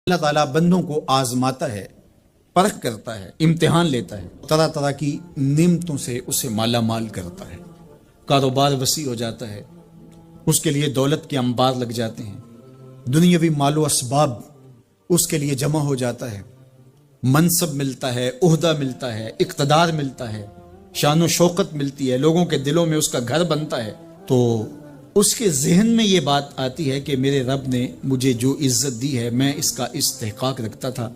اللہ تعالیٰ بندوں کو آزماتا ہے، پرکھ کرتا ہے، امتحان لیتا ہے، طرح طرح کی نعمتوں سے اسے مالا مال کرتا ہے، کاروبار وسیع ہو جاتا ہے، اس کے لیے دولت کے انبار لگ جاتے ہیں، دنیاوی مال و اسباب اس کے لیے جمع ہو جاتا ہے، منصب ملتا ہے، عہدہ ملتا ہے، اقتدار ملتا ہے، شان و شوکت ملتی ہے، لوگوں کے دلوں میں اس کا گھر بنتا ہے، تو اس کے ذہن میں یہ بات آتی ہے کہ میرے رب نے مجھے جو عزت دی ہے میں اس کا استحقاق رکھتا تھا،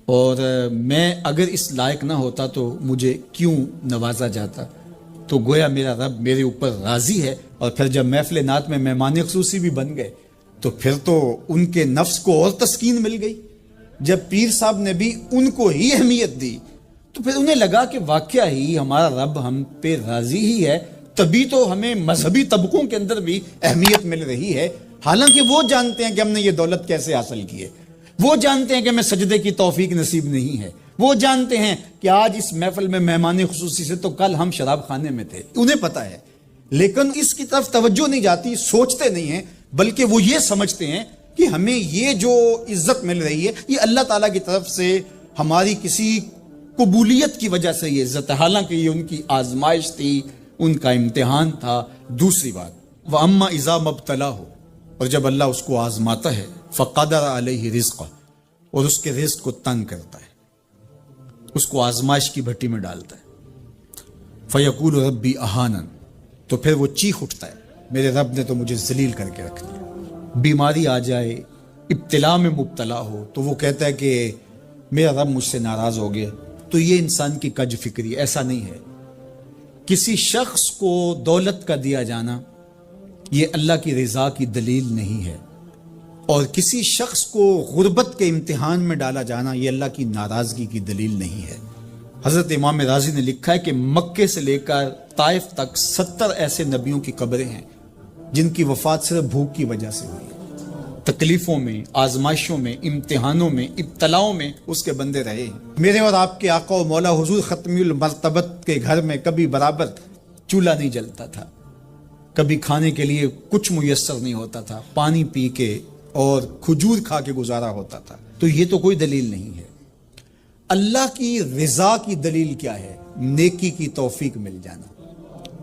اور میں اگر اس لائق نہ ہوتا تو مجھے کیوں نوازا جاتا، تو گویا میرا رب میرے اوپر راضی ہے۔ اور پھر جب محفل نعت میں مہمان خصوصی بھی بن گئے تو پھر تو ان کے نفس کو اور تسکین مل گئی۔ جب پیر صاحب نے بھی ان کو ہی اہمیت دی تو پھر انہیں لگا کہ واقعہ ہی ہمارا رب ہم پہ راضی ہی ہے، تبھی تو ہمیں مذہبی طبقوں کے اندر بھی اہمیت مل رہی ہے، حالانکہ وہ جانتے ہیں کہ ہم نے یہ دولت کیسے حاصل کی ہے، وہ جانتے ہیں کہ ہمیں سجدے کی توفیق نصیب نہیں ہے، وہ جانتے ہیں کہ آج اس محفل میں مہمان خصوصی سے تو کل ہم شراب خانے میں تھے، انہیں پتہ ہے، لیکن اس کی طرف توجہ نہیں جاتی، سوچتے نہیں ہیں، بلکہ وہ یہ سمجھتے ہیں کہ ہمیں یہ جو عزت مل رہی ہے یہ اللہ تعالیٰ کی طرف سے ہماری کسی قبولیت کی وجہ سے یہ عزت ہے، حالانکہ یہ ان کی آزمائش تھی، ان کا امتحان تھا۔ دوسری بات، وَأَمَّا إِذَا مَبْتَلَاهُ، اور جب اللہ اس کو آزماتا ہے، فَقَدَرَ عَلَيْهِ رِزْقَهُ، اور اس کے رزق کو تنگ کرتا ہے، اس کو آزمائش کی بھٹی میں ڈالتا ہے، فَيَقُولُ رَبِّي أَهَانَنِ، تو پھر وہ چیخ اٹھتا ہے، میرے رب نے تو مجھے ذلیل کر کے رکھ دیا۔ بیماری آ جائے، ابتلا میں مبتلا ہو تو وہ کہتا ہے کہ میرا رب مجھ سے ناراض ہو گیا۔ تو یہ انسان کی کج فکری، ایسا نہیں ہے۔ کسی شخص کو دولت کا دیا جانا یہ اللہ کی رضا کی دلیل نہیں ہے، اور کسی شخص کو غربت کے امتحان میں ڈالا جانا یہ اللہ کی ناراضگی کی دلیل نہیں ہے۔ حضرت امام رازی نے لکھا ہے کہ مکے سے لے کر طائف تک 70 ایسے نبیوں کی قبریں ہیں جن کی وفات صرف بھوک کی وجہ سے ہوئی، تکلیفوں میں، آزمائشوں میں، امتحانوں میں، ابتلاؤں میں اس کے بندے رہے ہیں۔ میرے اور آپ کے آقا و مولا حضور ختمی المرتبت کے گھر میں کبھی برابر چولہا نہیں جلتا تھا، کبھی کھانے کے لیے کچھ میسر نہیں ہوتا تھا، پانی پی کے اور کھجور کھا کے گزارا ہوتا تھا، تو یہ تو کوئی دلیل نہیں ہے۔ اللہ کی رضا کی دلیل کیا ہے؟ نیکی کی توفیق مل جانا،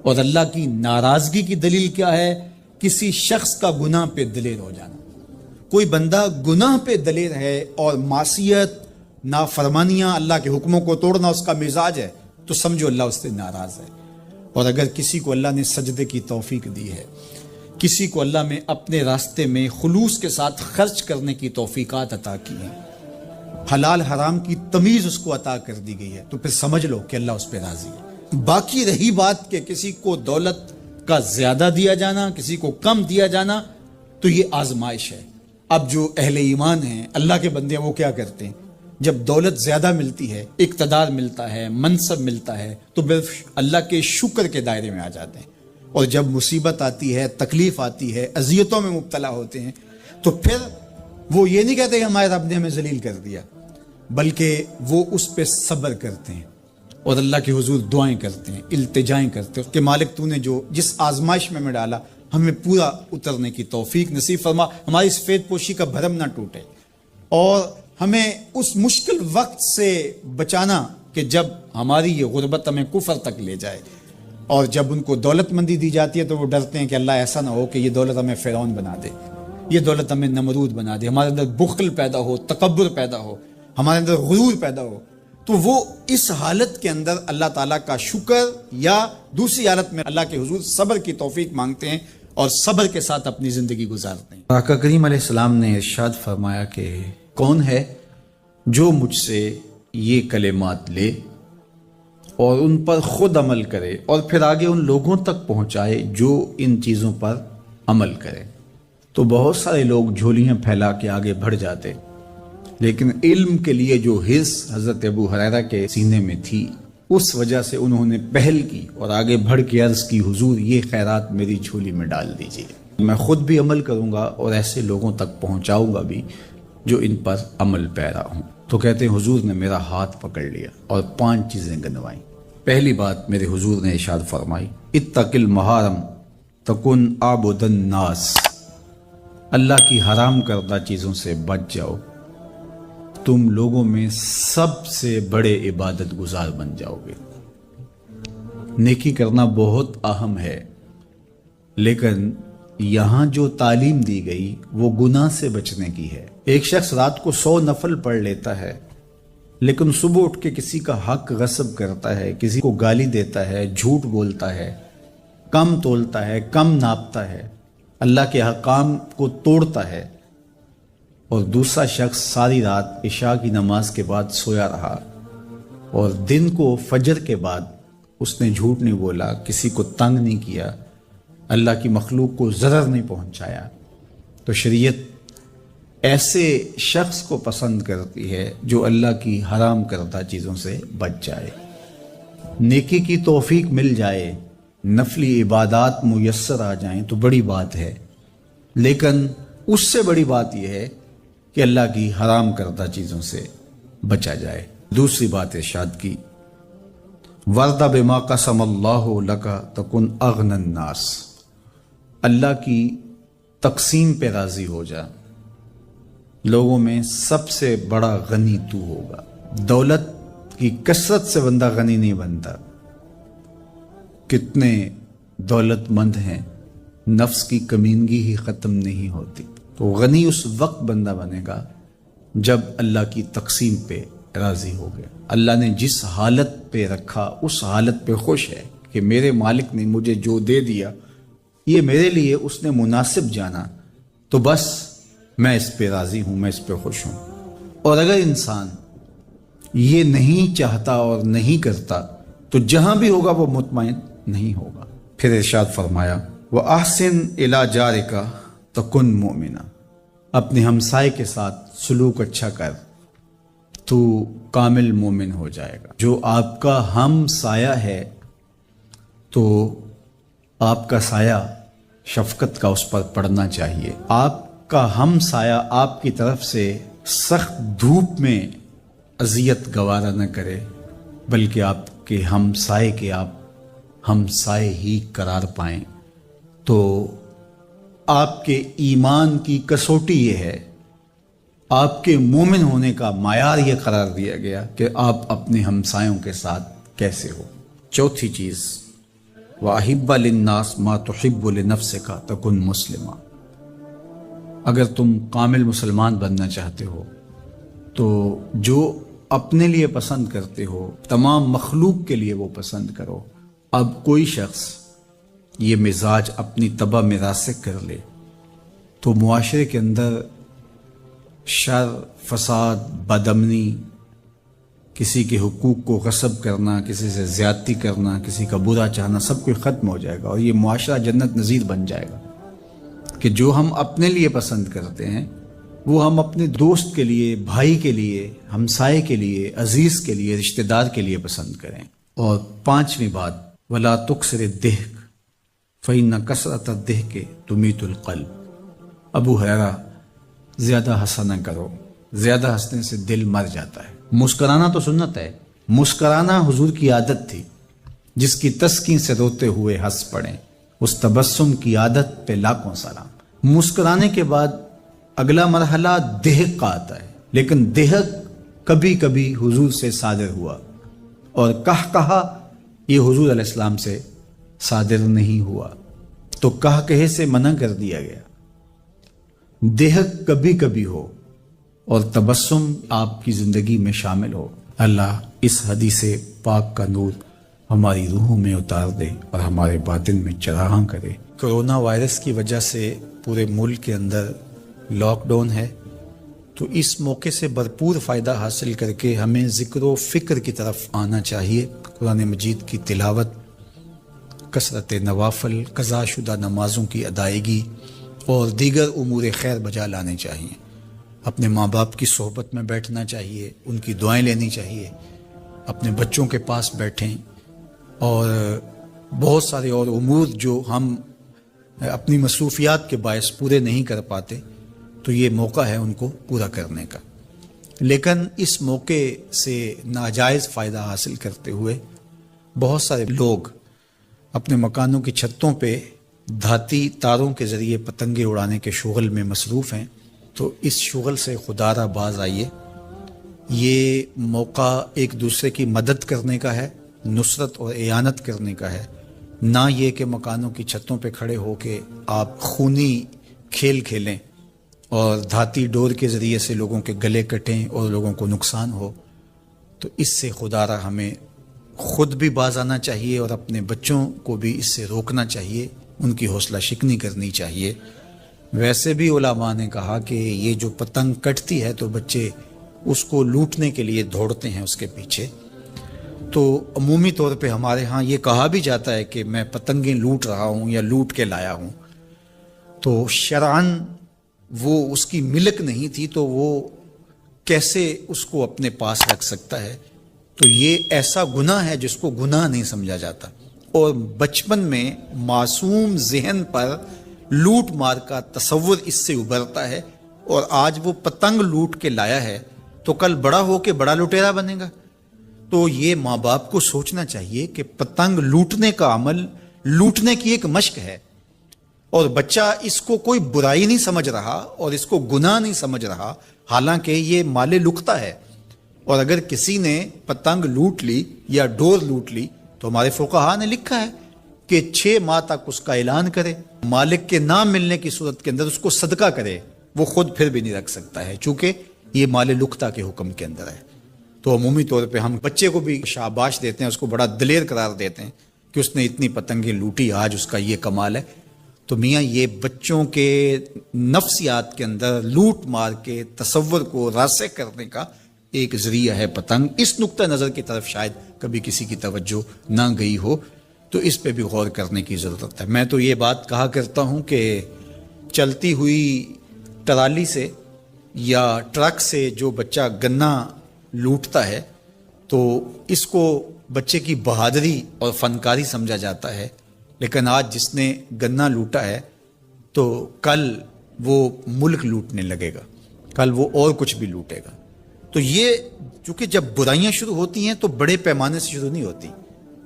اور اللہ کی ناراضگی کی دلیل کیا ہے؟ کسی شخص کا گناہ پہ دلیر ہو جانا۔ کوئی بندہ گناہ پہ دلیر ہے اور معصیت، نافرمانیاں، اللہ کے حکموں کو توڑنا اس کا مزاج ہے، تو سمجھو اللہ اس سے ناراض ہے۔ اور اگر کسی کو اللہ نے سجدے کی توفیق دی ہے، کسی کو اللہ میں اپنے راستے میں خلوص کے ساتھ خرچ کرنے کی توفیقات عطا کی ہیں، حلال حرام کی تمیز اس کو عطا کر دی گئی ہے، تو پھر سمجھ لو کہ اللہ اس پہ راضی ہے۔ باقی رہی بات کہ کسی کو دولت کا زیادہ دیا جانا، کسی کو کم دیا جانا، تو یہ آزمائش ہے۔ اب جو اہل ایمان ہیں، اللہ کے بندے ہیں، وہ کیا کرتے ہیں؟ جب دولت زیادہ ملتی ہے، اقتدار ملتا ہے، منصب ملتا ہے، تو صرف اللہ کے شکر کے دائرے میں آ جاتے ہیں، اور جب مصیبت آتی ہے، تکلیف آتی ہے، اذیتوں میں مبتلا ہوتے ہیں، تو پھر وہ یہ نہیں کہتے کہ ہمارے رب نے ہمیں ذلیل کر دیا، بلکہ وہ اس پہ صبر کرتے ہیں اور اللہ کے حضور دعائیں کرتے ہیں، التجائیں کرتے ہیں کہ مالک تو نے جو جس آزمائش میں ڈالا ہمیں پورا اترنے کی توفیق نصیب فرما، ہماری سفید پوشی کا بھرم نہ ٹوٹے، اور ہمیں اس مشکل وقت سے بچانا کہ جب ہماری یہ غربت ہمیں کفر تک لے جائے، اور جب ان کو دولت مندی دی جاتی ہے تو وہ ڈرتے ہیں کہ اللہ ایسا نہ ہو کہ یہ دولت ہمیں فرعون بنا دے، یہ دولت ہمیں نمرود بنا دے، ہمارے اندر بخل پیدا ہو، تکبر پیدا ہو، ہمارے اندر غرور پیدا ہو، تو وہ اس حالت کے اندر اللہ تعالیٰ کا شکر یا دوسری حالت میں اللہ کے حضور صبر کی توفیق مانگتے ہیں اور صبر کے ساتھ اپنی زندگی گزارتے ہیں۔ آقا کریم علیہ السلام نے ارشاد فرمایا کہ کون ہے جو مجھ سے یہ کلمات لے اور ان پر خود عمل کرے اور پھر آگے ان لوگوں تک پہنچائے جو ان چیزوں پر عمل کرے۔ تو بہت سارے لوگ جھولیاں پھیلا کے آگے بڑھ جاتے، لیکن علم کے لیے جو حرص حضرت ابو ہریرہ کے سینے میں تھی، اس وجہ سے انہوں نے پہل کی اور آگے بڑھ کے عرض کی، حضور یہ خیرات میری جھولی میں ڈال دیجیے، میں خود بھی عمل کروں گا اور ایسے لوگوں تک پہنچاؤں گا بھی جو ان پر عمل پیرا ہوں۔ تو کہتے ہیں حضور نے میرا ہاتھ پکڑ لیا اور 5 چیزیں گنوائیں۔ پہلی بات میرے حضور نے ارشاد فرمائی، اتق المحارم تکن عابد الناس، اللہ کی حرام کردہ چیزوں سے بچ جاؤ تم لوگوں میں سب سے بڑے عبادت گزار بن جاؤ گے۔ نیکی کرنا بہت اہم ہے، لیکن یہاں جو تعلیم دی گئی وہ گناہ سے بچنے کی ہے۔ ایک شخص رات کو 100 نفل پڑھ لیتا ہے، لیکن صبح اٹھ کے کسی کا حق غصب کرتا ہے، کسی کو گالی دیتا ہے، جھوٹ بولتا ہے، کم تولتا ہے، کم ناپتا ہے، اللہ کے احکام کو توڑتا ہے، اور دوسرا شخص ساری رات عشاء کی نماز کے بعد سویا رہا اور دن کو فجر کے بعد اس نے جھوٹ نہیں بولا، کسی کو تنگ نہیں کیا، اللہ کی مخلوق کو ضرر نہیں پہنچایا، تو شریعت ایسے شخص کو پسند کرتی ہے جو اللہ کی حرام کردہ چیزوں سے بچ جائے۔ نیکی کی توفیق مل جائے، نفلی عبادات میسر آ جائیں تو بڑی بات ہے، لیکن اس سے بڑی بات یہ ہے کہ اللہ کی حرام کردہ چیزوں سے بچا جائے۔ دوسری بات ارشاد کی، وَرْضَ بِمَا قَسَمَ اللَّهُ لَكَ تَكُنْ أَغْنَى النَّاسِ، اللہ کی تقسیم پہ راضی ہو جا، لوگوں میں سب سے بڑا غنی تو ہوگا۔ دولت کی کثرت سے بندہ غنی نہیں بنتا، کتنے دولت مند ہیں، نفس کی کمینگی ہی ختم نہیں ہوتی۔ تو غنی اس وقت بندہ بنے گا جب اللہ کی تقسیم پہ راضی ہو گیا، اللہ نے جس حالت پہ رکھا اس حالت پہ خوش ہے کہ میرے مالک نے مجھے جو دے دیا یہ میرے لیے اس نے مناسب جانا، تو بس میں اس پہ راضی ہوں، میں اس پہ خوش ہوں۔ اور اگر انسان یہ نہیں چاہتا اور نہیں کرتا تو جہاں بھی ہوگا وہ مطمئن نہیں ہوگا۔ پھر ارشاد فرمایا، وَأَحْسِنْ إِلَى جَارِكَ تَكُنْ مُؤْمِنًا، اپنے ہمسائے کے ساتھ سلوک اچھا کر تو کامل مومن ہو جائے گا۔ جو آپ کا ہم سایہ ہے تو آپ کا سایہ شفقت کا اس پر پڑنا چاہیے۔ آپ کا ہم سایہ آپ کی طرف سے سخت دھوپ میں اذیت گوارا نہ کرے، بلکہ آپ کے ہم سائے کے آپ ہم سائے ہی قرار پائیں، تو آپ کے ایمان کی کسوٹی یہ ہے، آپ کے مومن ہونے کا معیار یہ قرار دیا گیا کہ آپ اپنے ہمسایوں کے ساتھ کیسے ہو۔ چوتھی چیز، وَأَحِبَّ لِلنَّاسِ مَا تُحِبُّ لِنَفْسِكَ تَكُنْ مُسْلِمًا، اگر تم کامل مسلمان بننا چاہتے ہو تو جو اپنے لیے پسند کرتے ہو تمام مخلوق کے لیے وہ پسند کرو۔ اب کوئی شخص یہ مزاج اپنی طبع میں راسخ کر لے تو معاشرے کے اندر شر، فساد، بدامنی، کسی کے حقوق کو غصب کرنا، کسی سے زیادتی کرنا، کسی کا برا چاہنا، سب کچھ ختم ہو جائے گا، اور یہ معاشرہ جنت نظیر بن جائے گا کہ جو ہم اپنے لیے پسند کرتے ہیں وہ ہم اپنے دوست کے لیے، بھائی کے لیے، ہمسائے کے لیے، عزیز کے لیے، رشتہ دار کے لیے پسند کریں۔ اور پانچویں بات، وَلَا تُكْثِرِ الضِّحْكَ فَإِنَّ كَثْرَةَ الضِّحْكِ تُمِيتُ الْقَلْبَ، ابو ہریرہ، زیادہ ہنسا نہ کرو، زیادہ ہنسنے سے دل مر جاتا ہے۔ مسکرانا تو سنت ہے، مسکرانا حضور کی عادت تھی، جس کی تسکین سے روتے ہوئے ہنس پڑیں، اس تبسم کی عادت پہ لاکھوں سلام۔ مسکرانے کے بعد اگلا مرحلہ دہک کا آتا ہے، لیکن دہک کبھی کبھی حضور سے صادر ہوا، اور کہا یہ حضور علیہ السلام سے صادر نہیں ہوا، تو کہے سے منع کر دیا گیا۔ دہک کبھی کبھی ہو اور تبسم آپ کی زندگی میں شامل ہو۔ اللہ اس حدیث پاک کا نور ہماری روحوں میں اتار دے اور ہمارے باطن میں چراغاں کرے۔ کرونا وائرس کی وجہ سے پورے ملک کے اندر لاک ڈاؤن ہے، تو اس موقع سے بھرپور فائدہ حاصل کر کے ہمیں ذکر و فکر کی طرف آنا چاہیے۔ قرآن مجید کی تلاوت، کثرت نوافل، قضا شدہ نمازوں کی ادائیگی اور دیگر امور خیر بجا لانے چاہیے۔ اپنے ماں باپ کی صحبت میں بیٹھنا چاہیے، ان کی دعائیں لینی چاہیے، اپنے بچوں کے پاس بیٹھیں، اور بہت سارے اور امور جو ہم اپنی مصروفیات کے باعث پورے نہیں کر پاتے، تو یہ موقع ہے ان کو پورا کرنے کا۔ لیکن اس موقع سے ناجائز فائدہ حاصل کرتے ہوئے بہت سارے لوگ اپنے مکانوں کی چھتوں پہ دھاتی تاروں کے ذریعے پتنگیں اڑانے کے شغل میں مصروف ہیں، تو اس شغل سے خدا را باز آئیے یہ موقع ایک دوسرے کی مدد کرنے کا ہے، نصرت اور اعانت کرنے کا ہے، نہ یہ کہ مکانوں کی چھتوں پہ کھڑے ہو کے آپ خونی کھیل کھیلیں اور دھاتی ڈور کے ذریعے سے لوگوں کے گلے کٹیں اور لوگوں کو نقصان ہو۔ تو اس سے خدا را ہمیں خود بھی باز آنا چاہیے اور اپنے بچوں کو بھی اس سے روکنا چاہیے، ان کی حوصلہ شکنی کرنی چاہیے۔ ویسے بھی علماء نے کہا کہ یہ جو پتنگ کٹتی ہے تو بچے اس کو لوٹنے کے لیے دوڑتے ہیں اس کے پیچھے۔ تو عمومی طور پہ ہمارے ہاں یہ کہا بھی جاتا ہے کہ میں پتنگیں لوٹ رہا ہوں یا لوٹ کے لایا ہوں، تو شرعاً وہ اس کی ملک نہیں تھی تو وہ کیسے اس کو اپنے پاس رکھ سکتا ہے؟ تو یہ ایسا گناہ ہے جس کو گناہ نہیں سمجھا جاتا، اور بچپن میں معصوم ذہن پر لوٹ مار کا تصور اس سے ابھرتا ہے، اور آج وہ پتنگ لوٹ کے لایا ہے تو کل بڑا ہو کے بڑا لٹیرا بنے گا۔ تو یہ ماں باپ کو سوچنا چاہیے کہ پتنگ لوٹنے کا عمل لوٹنے کی ایک مشق ہے، اور بچہ اس کو کوئی برائی نہیں سمجھ رہا اور اس کو گناہ نہیں سمجھ رہا، حالانکہ یہ مال لقطہ ہے۔ اور اگر کسی نے پتنگ لوٹ لی یا ڈور لوٹ لی تو ہمارے فقہا نے لکھا ہے کہ 6 ماہ تک اس کا اعلان کرے، مالک کے نہ ملنے کی صورت کے اندر اس کو صدقہ کرے، وہ خود پھر بھی نہیں رکھ سکتا ہے چونکہ یہ مال لقطہ کے حکم کے اندر ہے۔ تو عمومی طور پہ ہم بچے کو بھی شاباش دیتے ہیں، اس کو بڑا دلیر قرار دیتے ہیں کہ اس نے اتنی پتنگیں لوٹی، آج اس کا یہ کمال ہے۔ تو میاں یہ بچوں کے نفسیات کے اندر لوٹ مار کے تصور کو راسخ کرنے کا ایک ذریعہ ہے پتنگ۔ اس نقطہ نظر کی طرف شاید کبھی کسی کی توجہ نہ گئی ہو، تو اس پہ بھی غور کرنے کی ضرورت ہے۔ میں تو یہ بات کہا کرتا ہوں کہ چلتی ہوئی ٹرالی سے یا ٹرک سے جو بچہ گنا لوٹتا ہے تو اس کو بچے کی بہادری اور فنکاری سمجھا جاتا ہے، لیکن آج جس نے گنا لوٹا ہے تو کل وہ ملک لوٹنے لگے گا، کل وہ اور کچھ بھی لوٹے گا۔ تو یہ چونکہ جب برائیاں شروع ہوتی ہیں تو بڑے پیمانے سے شروع نہیں ہوتی،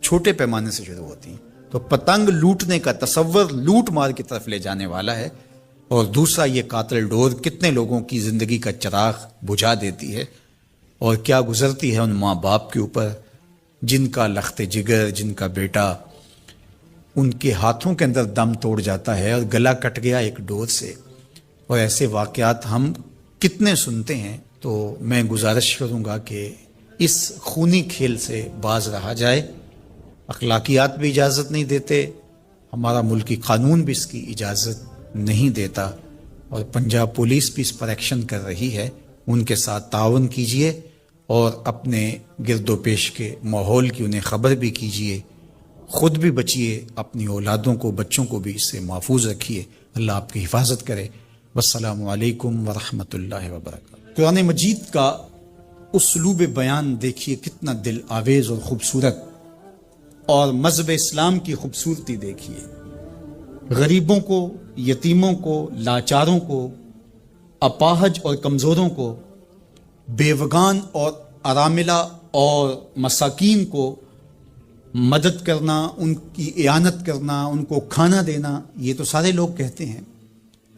چھوٹے پیمانے سے شروع ہوتی ہیں۔ تو پتنگ لوٹنے کا تصور لوٹ مار کی طرف لے جانے والا ہے، اور دوسرا یہ قاتل ڈور کتنے لوگوں کی زندگی کا چراغ بجھا دیتی ہے، اور کیا گزرتی ہے ان ماں باپ کے اوپر جن کا لخت جگر، جن کا بیٹا ان کے ہاتھوں کے اندر دم توڑ جاتا ہے اور گلا کٹ گیا ایک ڈور سے۔ اور ایسے واقعات ہم کتنے سنتے ہیں۔ تو میں گزارش کروں گا کہ اس خونی کھیل سے باز رہا جائے۔ اخلاقیات بھی اجازت نہیں دیتے، ہمارا ملکی قانون بھی اس کی اجازت نہیں دیتا، اور پنجاب پولیس بھی اس پر ایکشن کر رہی ہے۔ ان کے ساتھ تعاون کیجئے اور اپنے گرد و پیش کے ماحول کی انہیں خبر بھی کیجئے، خود بھی بچیے، اپنی اولادوں کو، بچوں کو بھی اس سے محفوظ رکھیے۔ اللہ آپ کی حفاظت کرے۔ والسلام علیکم ورحمۃ اللہ وبرکاتہ۔ قرآن مجید کا اسلوب بیان دیکھیے کتنا دل آویز اور خوبصورت، اور مذہب اسلام کی خوبصورتی دیکھیے۔ غریبوں کو، یتیموں کو، لاچاروں کو، اپاہج اور کمزوروں کو، بیوگان اور اراملہ اور مساکین کو مدد کرنا، ان کی اعانت کرنا، ان کو کھانا دینا، یہ تو سارے لوگ کہتے ہیں،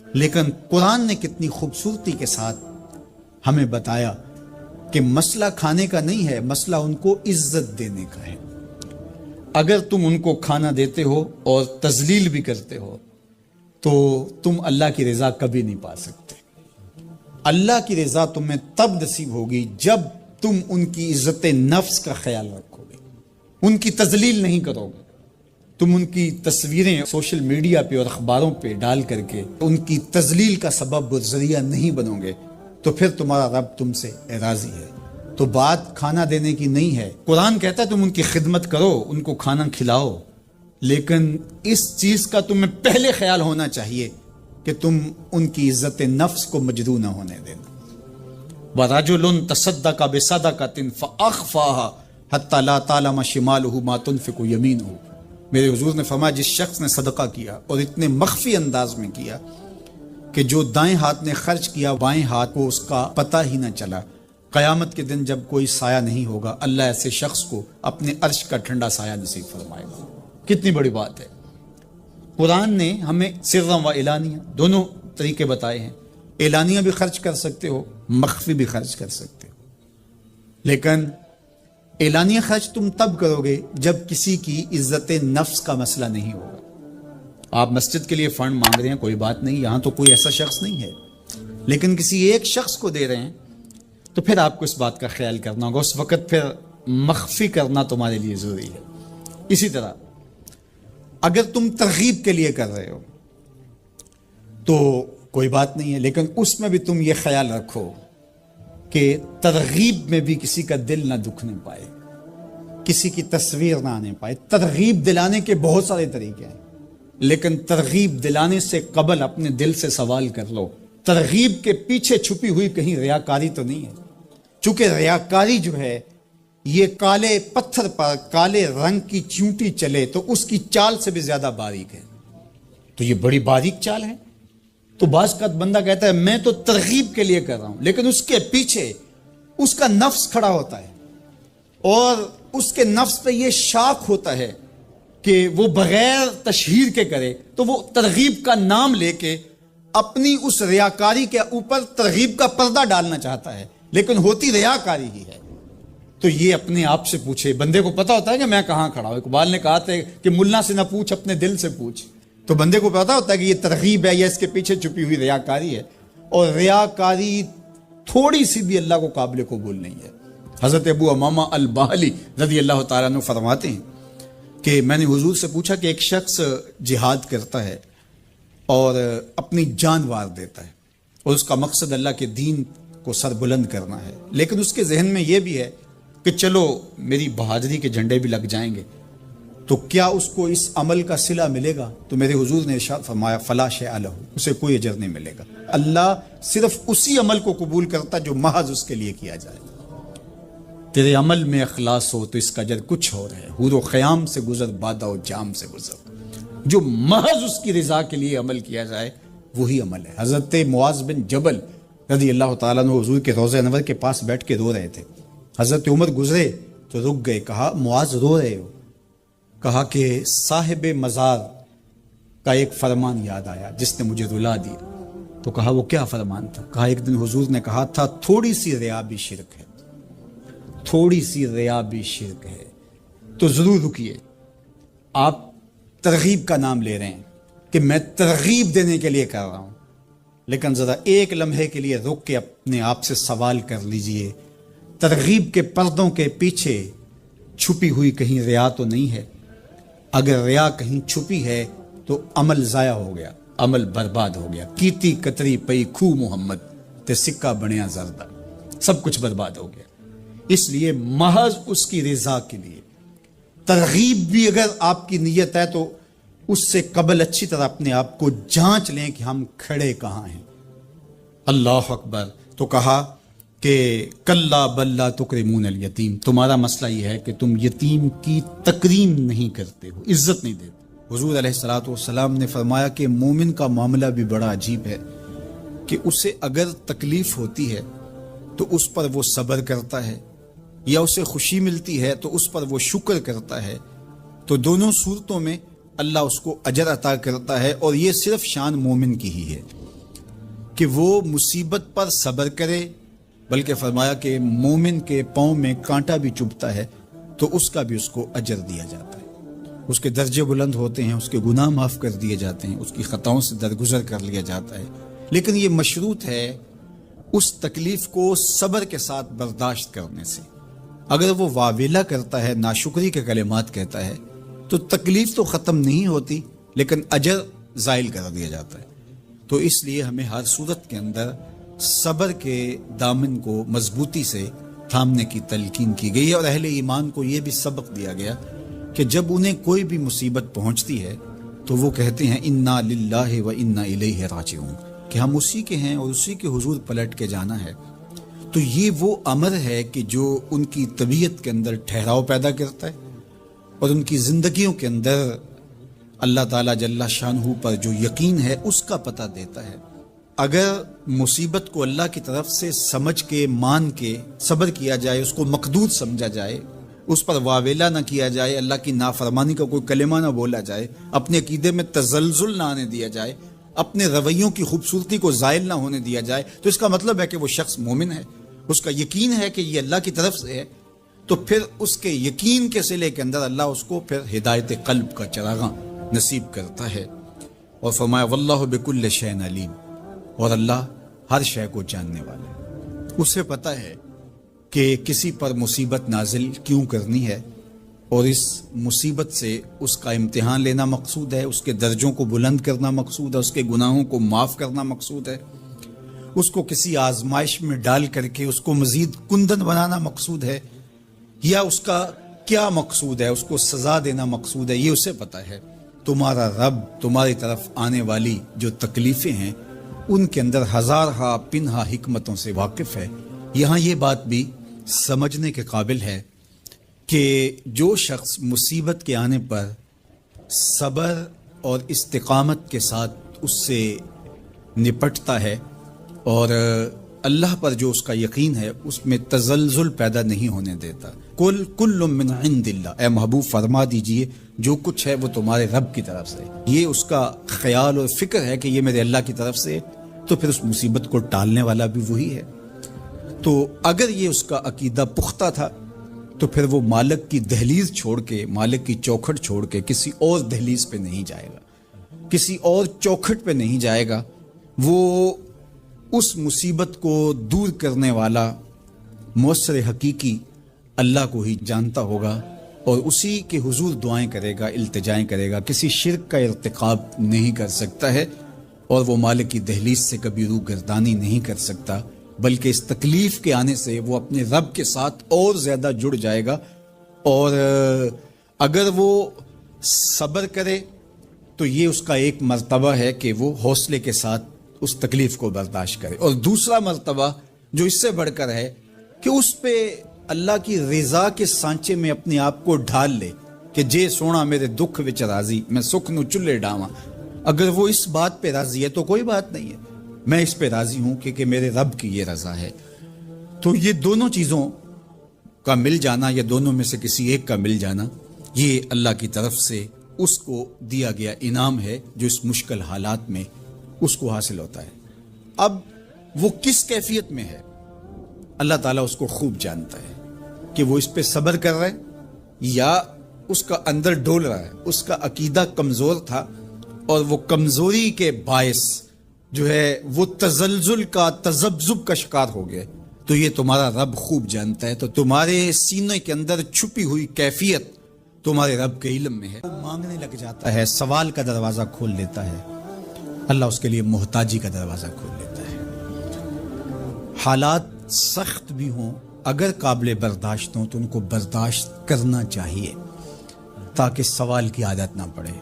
لیکن قرآن نے کتنی خوبصورتی کے ساتھ ہمیں بتایا کہ مسئلہ کھانے کا نہیں ہے، مسئلہ ان کو عزت دینے کا ہے۔ اگر تم ان کو کھانا دیتے ہو اور تذلیل بھی کرتے ہو تو تم اللہ کی رضا کبھی نہیں پا سکتے۔ اللہ کی رضا تمہیں تب نصیب ہوگی جب تم ان کی عزت نفس کا خیال رکھو گے، ان کی تذلیل نہیں کرو گے۔ تم ان کی تصویریں سوشل میڈیا پہ اور اخباروں پہ ڈال کر کے ان کی تذلیل کا سبب اور ذریعہ نہیں بنو گے تو پھر تمہارا رب تم سے راضی ہے۔ تو بات کھانا دینے کی نہیں ہے، قرآن کہتا ہے تم ان کی خدمت کرو، ان کو کھانا کھلاؤ، لیکن اس چیز کا تمہیں پہلے خیال ہونا چاہیے کہ تم ان کی عزت نفس کو مجروح نہ ہونے دینا۔ وَرَجُلٌ تَصَدَّقَ بِصَدَقَةٍ فَأَخْفَاهَا حَتَّى لَا تَعْلَمَ شِمَالُهُ مَا تُنْفِقُ يَمِينُهُ۔ میرے حضور نے فرمایا جس شخص نے صدقہ کیا اور اتنے مخفی انداز میں کیا کہ جو دائیں ہاتھ نے خرچ کیا بائیں ہاتھ کو اس کا پتہ ہی نہ چلا، قیامت کے دن جب کوئی سایہ نہیں ہوگا اللہ ایسے شخص کو اپنے عرش کا ٹھنڈا سایہ نصیب فرمائے گا۔ کتنی بڑی بات ہے۔ قرآن نے ہمیں سرًا و اعلانیہ دونوں طریقے بتائے ہیں۔ اعلانیہ بھی خرچ کر سکتے ہو، مخفی بھی خرچ کر سکتے ہو۔ لیکن اعلانیہ خرچ تم تب کرو گے جب کسی کی عزت نفس کا مسئلہ نہیں ہوگا. آپ مسجد کے لیے فنڈ مانگ رہے ہیں، کوئی بات نہیں، یہاں تو کوئی ایسا شخص نہیں ہے، لیکن کسی ایک شخص کو دے رہے ہیں تو پھر آپ کو اس بات کا خیال کرنا ہوگا. اس وقت پھر مخفی کرنا تمہارے لیے ضروری ہے. اسی طرح اگر تم ترغیب کے لیے کر رہے ہو تو کوئی بات نہیں ہے، لیکن اس میں بھی تم یہ خیال رکھو کہ ترغیب میں بھی کسی کا دل نہ دکھنے پائے، کسی کی تصویر نہ آنے پائے. ترغیب دلانے کے بہت سارے طریقے ہیں، لیکن ترغیب دلانے سے قبل اپنے دل سے سوال کر لو ترغیب کے پیچھے چھپی ہوئی کہیں ریاکاری تو نہیں ہے. چونکہ ریاکاری جو ہے یہ کالے پتھر پر کالے رنگ کی چونٹی چلے تو اس کی چال سے بھی زیادہ باریک ہے. تو یہ بڑی باریک چال ہے. تو بعض کا بندہ کہتا ہے میں تو ترغیب کے لیے کر رہا ہوں، لیکن اس کے پیچھے اس کا نفس کھڑا ہوتا ہے اور اس کے نفس پہ یہ شاک ہوتا ہے کہ وہ بغیر تشہیر کے کرے، تو وہ ترغیب کا نام لے کے اپنی اس ریاکاری کے اوپر ترغیب کا پردہ ڈالنا چاہتا ہے، لیکن ہوتی ریاکاری ہی ہے. تو یہ اپنے آپ سے پوچھے. بندے کو پتا ہوتا ہے کہ میں کہاں کھڑا ہوں. اقبال نے کہا تھا کہ ملا سے نہ پوچھ اپنے دل سے پوچھ. تو بندے کو پتا ہوتا ہے کہ یہ ترغیب ہے یا اس کے پیچھے چھپی ہوئی ریاکاری ہے، اور ریاکاری تھوڑی سی بھی اللہ کو قابل قبول نہیں ہے. حضرت ابو امامہ الباہلی رضی اللہ تعالیٰ عنہ فرماتے ہیں کہ میں نے حضور سے پوچھا کہ ایک شخص جہاد کرتا ہے اور اپنی جان وار دیتا ہے اور اس کا مقصد اللہ کے دین کو سر بلند کرنا ہے، لیکن اس کے ذہن میں یہ بھی ہے کہ چلو میری بہادری کے جھنڈے بھی لگ جائیں گے، تو کیا اس کو اس عمل کا صلہ ملے گا؟ تو میرے حضور نے ارشاد فرمایا فلا شیء لہ، اسے کوئی اجر نہیں ملے گا. اللہ صرف اسی عمل کو قبول کرتا جو محض اس کے لیے کیا جائے. تیرے عمل میں اخلاص ہو تو اس کا اجر کچھ اور ہے. حور و خیام سے گزر، بادہ و جام سے گزر. جو محض اس کی رضا کے لیے عمل کیا جائے وہی عمل ہے. حضرت معاذ بن جبل رضی اللہ تعالیٰ عنہ حضور کے روضہ انور کے پاس بیٹھ کے رو رہے تھے. حضرت عمر گزرے تو رک گئے. کہا معاذ رو رہے ہو؟ کہا کہ صاحب مزار کا ایک فرمان یاد آیا جس نے مجھے رلا دیا. تو کہا وہ کیا فرمان تھا؟ کہا ایک دن حضور نے کہا تھا تھوڑی سی ریا بھی شرک ہے، تھوڑی سی ریا بھی شرک ہے. تو ضرور رکیے. آپ ترغیب کا نام لے رہے ہیں کہ میں ترغیب دینے کے لیے کر رہا ہوں، لیکن ذرا ایک لمحے کے لیے رک کے اپنے آپ سے سوال کر لیجئے ترغیب کے پردوں کے پیچھے چھپی ہوئی کہیں ریا تو نہیں ہے؟ اگر ریا کہیں چھپی ہے تو عمل ضائع ہو گیا، عمل برباد ہو گیا. کیتی کتری پئی کھو محمد تے سکہ بنیا زردہ، سب کچھ برباد ہو گیا. اس لیے محض اس کی رضا کے لیے ترغیب بھی اگر آپ کی نیت ہے تو اس سے قبل اچھی طرح اپنے آپ کو جانچ لیں کہ ہم کھڑے کہاں ہیں. اللہ اکبر. تو کہا کہ کلا بل لا تکرمون الیتیم، تمہارا مسئلہ یہ ہے کہ تم یتیم کی تکریم نہیں کرتے ہو، عزت نہیں دیتے. حضور علیہ الصلوۃ والسلام نے فرمایا کہ مومن کا معاملہ بھی بڑا عجیب ہے کہ اسے اگر تکلیف ہوتی ہے تو اس پر وہ صبر کرتا ہے، یا اسے خوشی ملتی ہے تو اس پر وہ شکر کرتا ہے. تو دونوں صورتوں میں اللہ اس کو اجر عطا کرتا ہے. اور یہ صرف شان مومن کی ہی ہے کہ وہ مصیبت پر صبر کرے، بلکہ فرمایا کہ مومن کے پاؤں میں کانٹا بھی چبھتا ہے تو اس کا بھی اس کو اجر دیا جاتا ہے. اس کے درجے بلند ہوتے ہیں، اس کے گناہ معاف کر دیے جاتے ہیں، اس کی خطاؤں سے درگزر کر لیا جاتا ہے. لیکن یہ مشروط ہے اس تکلیف کو صبر کے ساتھ برداشت کرنے سے. اگر وہ واویلا کرتا ہے، ناشکری کے کلمات کہتا ہے، تو تکلیف تو ختم نہیں ہوتی لیکن اجر زائل کر دیا جاتا ہے. تو اس لیے ہمیں ہر صورت کے اندر صبر کے دامن کو مضبوطی سے تھامنے کی تلقین کی گئی ہے. اور اہل ایمان کو یہ بھی سبق دیا گیا کہ جب انہیں کوئی بھی مصیبت پہنچتی ہے تو وہ کہتے ہیں انا للہ و انا الیہ راجعون، کہ ہم اسی کے ہیں اور اسی کے حضور پلٹ کے جانا ہے. تو یہ وہ امر ہے کہ جو ان کی طبیعت کے اندر ٹھہراؤ پیدا کرتا ہے اور ان کی زندگیوں کے اندر اللہ تعالیٰ جل شانہ پر جو یقین ہے اس کا پتہ دیتا ہے. اگر مصیبت کو اللہ کی طرف سے سمجھ کے مان کے صبر کیا جائے، اس کو مقدور سمجھا جائے، اس پر واویلا نہ کیا جائے، اللہ کی نافرمانی کا کوئی کلمہ نہ بولا جائے، اپنے عقیدے میں تزلزل نہ آنے دیا جائے، اپنے رویوں کی خوبصورتی کو زائل نہ ہونے دیا جائے، تو اس کا مطلب ہے کہ وہ شخص مومن ہے. اس کا یقین ہے کہ یہ اللہ کی طرف سے ہے، تو پھر اس کے یقین کے صلے کے اندر اللہ اس کو پھر ہدایت قلب کا چراغاں نصیب کرتا ہے۔ اور فرمایا واللہ بکل شیء علیم، اور اللہ ہر شے کو جاننے والا ہے، اسے پتہ ہے کہ کسی پر مصیبت نازل کیوں کرنی ہے، اور اس مصیبت سے اس کا امتحان لینا مقصود ہے، اس کے درجوں کو بلند کرنا مقصود ہے، اس کے گناہوں کو معاف کرنا مقصود ہے، اس کو کسی آزمائش میں ڈال کر کے اس کو مزید کندن بنانا مقصود ہے، یا اس کا کیا مقصود ہے، اس کو سزا دینا مقصود ہے، یہ اسے پتہ ہے۔ تمہارا رب تمہاری طرف آنے والی جو تکلیفیں ہیں ان کے اندر ہزارہا پنہا حکمتوں سے واقف ہے۔ یہاں یہ بات بھی سمجھنے کے قابل ہے کہ جو شخص مصیبت کے آنے پر صبر اور استقامت کے ساتھ اس سے نپٹتا ہے اور اللہ پر جو اس کا یقین ہے اس میں تزلزل پیدا نہیں ہونے دیتا، کل من عند اللہ، اے محبوب فرما دیجئے جو کچھ ہے وہ تمہارے رب کی طرف سے، یہ اس کا خیال اور فکر ہے کہ یہ میرے اللہ کی طرف سے، تو پھر اس مصیبت کو ٹالنے والا بھی وہی ہے۔ تو اگر یہ اس کا عقیدہ پختہ تھا تو پھر وہ مالک کی دہلیز چھوڑ کے، مالک کی چوکھٹ چھوڑ کے کسی اور دہلیز پہ نہیں جائے گا، کسی اور چوکھٹ پہ نہیں جائے گا، وہ اس مصیبت کو دور کرنے والا مؤثر حقیقی اللہ کو ہی جانتا ہوگا اور اسی کے حضور دعائیں کرے گا، التجائیں کرے گا، کسی شرک کا ارتکاب نہیں کر سکتا ہے، اور وہ مالک کی دہلیز سے کبھی روح گردانی نہیں کر سکتا، بلکہ اس تکلیف کے آنے سے وہ اپنے رب کے ساتھ اور زیادہ جڑ جائے گا، اور اگر وہ صبر کرے تو یہ اس کا ایک مرتبہ ہے کہ وہ حوصلے کے ساتھ اس تکلیف کو برداشت کرے، اور دوسرا مرتبہ جو اس سے بڑھ کر ہے کہ اس پہ اللہ کی رضا کے سانچے میں اپنے آپ کو ڈھال لے کہ جے سونا میرے دکھ وچ راضی، میں سکھ نو چلے ڈاواں۔ اگر وہ اس بات پہ راضی ہے تو کوئی بات نہیں ہے، میں اس پہ راضی ہوں کہ میرے رب کی یہ رضا ہے۔ تو یہ دونوں چیزوں کا مل جانا یا دونوں میں سے کسی ایک کا مل جانا، یہ اللہ کی طرف سے اس کو دیا گیا انعام ہے جو اس مشکل حالات میں اس کو حاصل ہوتا ہے۔ اب وہ کس کیفیت میں ہے اللہ تعالیٰ اس کو خوب جانتا ہے کہ وہ اس پہ صبر کر رہا ہے یا اس کا اندر ڈول رہا ہے، اس کا عقیدہ کمزور تھا اور وہ کمزوری کے باعث جو ہے وہ تزلزل کا، تذبذب کا شکار ہو گئے، تو یہ تمہارا رب خوب جانتا ہے۔ تو تمہارے سینے کے اندر چھپی ہوئی کیفیت تمہارے رب کے علم میں ہے، وہ مانگنے لگ جاتا ہے، سوال کا دروازہ کھول دیتا ہے، اللہ اس کے لیے محتاجی کا دروازہ کھول لیتا ہے۔ حالات سخت بھی ہوں، اگر قابل برداشت ہوں تو ان کو برداشت کرنا چاہیے تاکہ سوال کی عادت نہ پڑے۔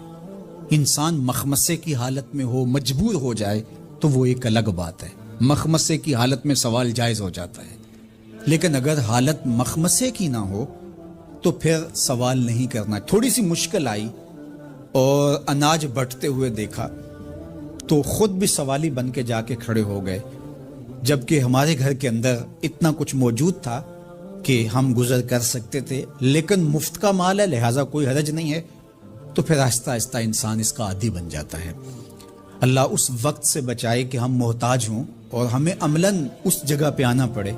انسان مخمصے کی حالت میں ہو، مجبور ہو جائے تو وہ ایک الگ بات ہے، مخمصے کی حالت میں سوال جائز ہو جاتا ہے، لیکن اگر حالت مخمصے کی نہ ہو تو پھر سوال نہیں کرنا۔ تھوڑی سی مشکل آئی اور اناج بٹتے ہوئے دیکھا تو خود بھی سوالی بن کے جا کے کھڑے ہو گئے، جبکہ ہمارے گھر کے اندر اتنا کچھ موجود تھا کہ ہم گزر کر سکتے تھے، لیکن مفت کا مال ہے لہٰذا کوئی حرج نہیں ہے، تو پھر آہستہ آہستہ انسان اس کا عادی بن جاتا ہے۔ اللہ اس وقت سے بچائے کہ ہم محتاج ہوں اور ہمیں عملاً اس جگہ پہ آنا پڑے،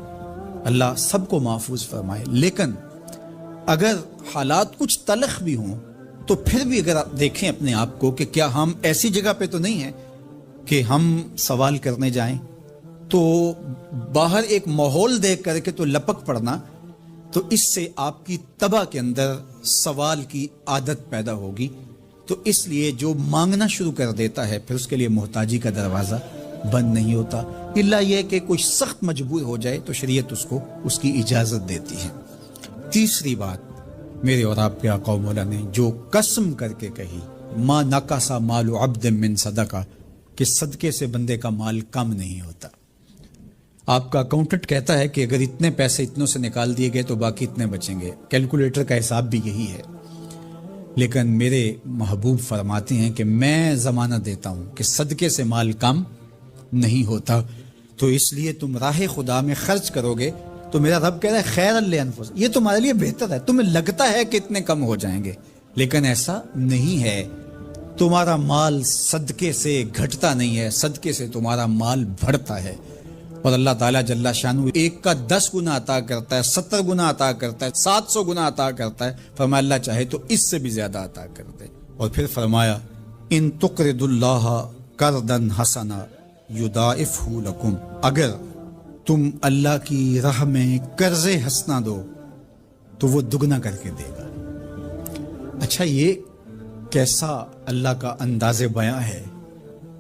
اللہ سب کو محفوظ فرمائے۔ لیکن اگر حالات کچھ تلخ بھی ہوں تو پھر بھی اگر آپ دیکھیں اپنے آپ کو کہ کیا ہم ایسی جگہ پہ تو نہیں ہیں کہ ہم سوال کرنے جائیں، تو باہر ایک ماحول دیکھ کر کے تو لپک پڑنا، تو اس سے آپ کی طبع کے اندر سوال کی عادت پیدا ہوگی، تو اس لیے جو مانگنا شروع کر دیتا ہے پھر اس کے لیے محتاجی کا دروازہ بند نہیں ہوتا، الا یہ کہ کوئی سخت مجبور ہو جائے تو شریعت اس کو اس کی اجازت دیتی ہے۔ تیسری بات میرے اور آپ کے آقا و مولا نے جو قسم کر کے کہی، ما نقص مال عبد من صدقہ، کہ صدقے سے بندے کا مال کم نہیں ہوتا۔ آپ کا اکاؤنٹنٹ کہتا ہے کہ اگر اتنے پیسے اتنوں سے نکال دیے گئے تو باقی اتنے بچیں گے، کیلکولیٹر کا حساب بھی یہی ہے، لیکن میرے محبوب فرماتے ہیں کہ میں ضمانت دیتا ہوں کہ صدقے سے مال کم نہیں ہوتا، تو اس لیے تم راہ خدا میں خرچ کرو گے تو میرا رب کہہ رہا ہے خیر لانفسکم، یہ تمہارے لیے بہتر ہے، تمہیں لگتا ہے کہ اتنے کم ہو جائیں گے لیکن ایسا نہیں ہے، تمہارا مال صدقے سے گھٹتا نہیں ہے، صدقے سے تمہارا مال بڑھتا ہے۔ اور اللہ تعالیٰ جل شانہ ایک کا 10 گنا عطا کرتا ہے، 70 گنا عطا کرتا ہے، 700 گنا عطا کرتا ہے. فرمایا اللہ چاہے تو اس سے بھی زیادہ عطا کر دے. اور پھر فرمایا ان تقرضوا اللہ قرضا حسنا یضاعفہ لکم، اگر تم اللہ کی راہ میں قرض حسنہ دو تو وہ دگنا کر کے دے گا. اچھا، یہ کیسا اللہ کا انداز بیاں ہے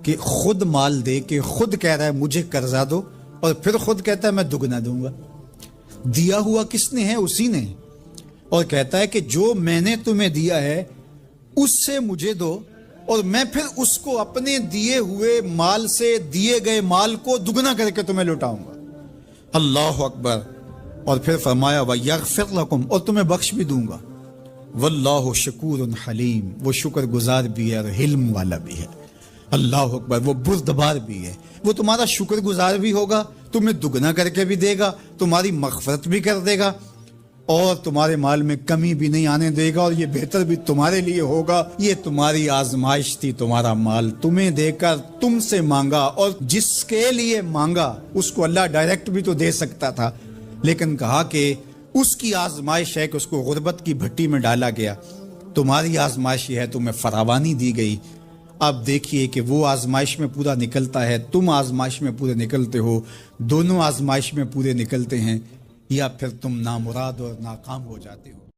کہ خود مال دے کے خود کہہ رہا ہے مجھے قرضہ دو، اور پھر خود کہتا ہے میں دگنا دوں گا. دیا ہوا کس نے ہے؟ اسی نے. اور کہتا ہے کہ جو میں نے تمہیں دیا ہے اس سے مجھے دو، اور میں پھر اس کو اپنے دیے ہوئے مال سے، دیے گئے مال کو دگنا کر کے تمہیں لوٹاؤں گا. اللہ اکبر. اور پھر فرمایا وَيَغْفِرْ لَكُمْ، اور تمہیں بخش بھی دوں گا. واللہ شکور حلیم، وہ شکر گزار بھی ہے اور حلم والا بھی ہے. اللہ اکبر. وہ بردبار بھی ہے، وہ تمہارا شکر گزار بھی ہوگا، تمہیں دگنا کر کے بھی دے گا، تمہاری مغفرت بھی کر دے گا، اور تمہارے مال میں کمی بھی نہیں آنے دے گا، اور یہ بہتر بھی تمہارے لیے ہوگا. یہ تمہاری آزمائش تھی، تمہارا مال تمہیں دے کر تم سے مانگا، اور جس کے لیے مانگا اس کو اللہ ڈائریکٹ بھی تو دے سکتا تھا، لیکن کہا کہ اس کی آزمائش ہے کہ اس کو غربت کی بھٹی میں ڈالا گیا. تمہاری آزمائش یہ ہے، تمہیں فراوانی دی گئی. اب دیکھیے کہ وہ آزمائش میں پورا نکلتا ہے، تم آزمائش میں پورے نکلتے ہو، دونوں آزمائش میں پورے نکلتے ہیں، یا پھر تم نامراد اور ناکام ہو جاتے ہو.